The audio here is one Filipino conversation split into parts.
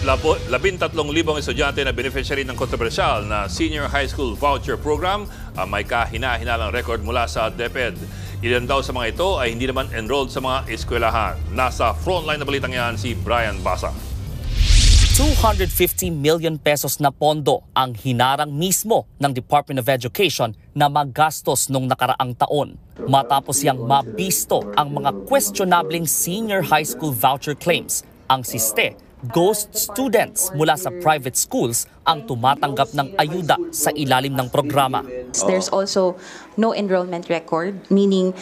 Mahigit 13,000 estudyante na beneficiary ng kontrobersyal na Senior High School Voucher Program ang may kahina-hinalang record mula sa DepEd. Ilan daw sa mga ito ay hindi naman enrolled sa mga eskwelahan. Nasa frontline na balitang yan si Brian Basa. 250 million pesos na pondo ang hinarang mismo ng Department of Education na magastos nung nakaraang taon. Matapos yang mabisto ang mga questionabling senior high school voucher claims, ang SISTE, ghost students mula sa private schools ang tumatanggap ng ayuda sa ilalim ng programa. There's also no enrollment record, meaning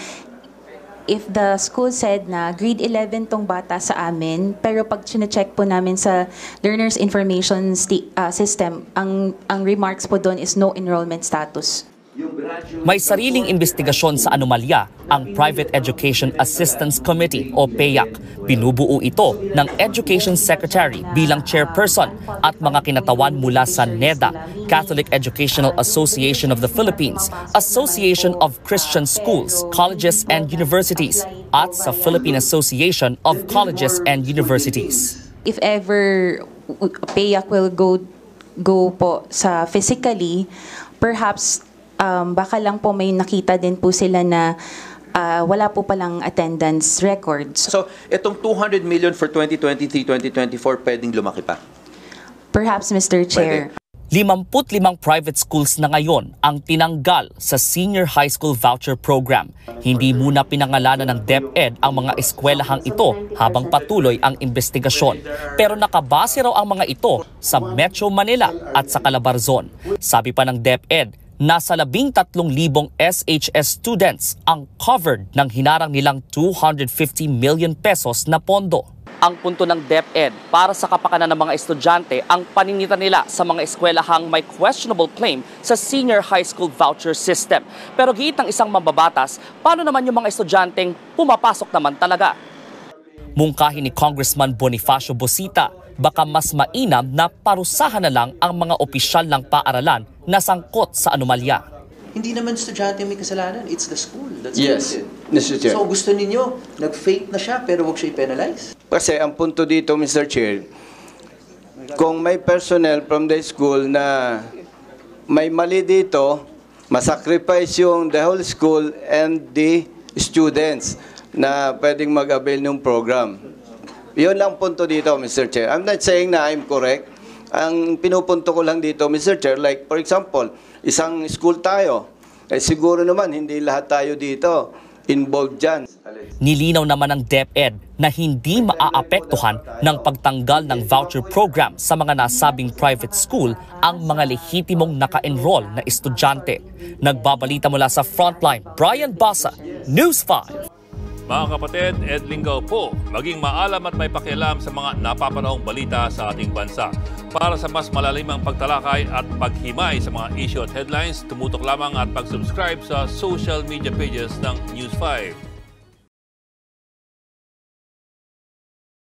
if the school said na grade 11 tong bata sa amin, pero pag chine-check po namin sa learners information system, ang remarks po doon is no enrollment status. May sariling investigasyon sa anomalya ang Private Education Assistance Committee o PEAC. Binubuo ito ng Education Secretary bilang chairperson at mga kinatawan mula sa NEDA, Catholic Educational Association of the Philippines, Association of Christian Schools, Colleges and Universities, at sa Philippine Association of Colleges and Universities. If ever PEAC will go po sa physically, perhaps baka lang po may nakita din po sila na wala po palang attendance records. So, itong 200 million for 2023-2024 pwedeng lumaki pa? Perhaps, Mr. Chair. 55 private schools na ngayon ang tinanggal sa Senior High School Voucher Program. Hindi muna pinangalanan ng DepEd ang mga eskwelahang ito habang patuloy ang investigasyon. Pero nakabase raw ang mga ito sa Metro Manila at sa Calabarzon. Sabi pa ng DepEd, nasa 13,000 SHS students ang covered ng hinarang nilang 250 million pesos na pondo. Ang punto ng DepEd para sa kapakanan ng mga estudyante ang paninita nila sa mga eskwelahang may questionable claim sa Senior High School Voucher System. Pero giit ng isang mambabatas, paano naman yung mga estudyanteng pumapasok naman talaga? Mungkahi ni Congressman Bonifacio Bosita, baka mas mainam na parusahan na lang ang mga opisyal ng paaralan na sangkot sa anomalya. Hindi naman estudyante may kasalanan. It's the school. That's Yes, it. Mr. Chair. So gusto ninyo, nag-fake na siya pero huwag siya i-penalize? Kasi ang punto dito, Mr. Chair, kung may personnel from the school na may mali dito, masacrifice yung the whole school and the students na pwedeng mag-avail ng program. Yun lang punto dito, Mr. Chair. I'm not saying na I'm correct. Ang pinupunto ko lang dito, Mr. Chair, like for example, isang school tayo. Siguro naman, hindi lahat tayo dito involved dyan. Nilinaw naman ng DepEd na hindi maaapektuhan ng pagtanggal ng voucher program sa mga nasabing private school ang mga lehitimong naka-enroll na estudyante. Nagbabalita mula sa Frontline, Brian Basa, News 5. Mga kapatid, Ed Lingaw po, maging maalam at may pakialam sa mga napapanahong balita sa ating bansa. Para sa mas malalimang pagtalakay at paghimay sa mga issue at headlines, tumutok lamang at pag-subscribe sa social media pages ng News 5.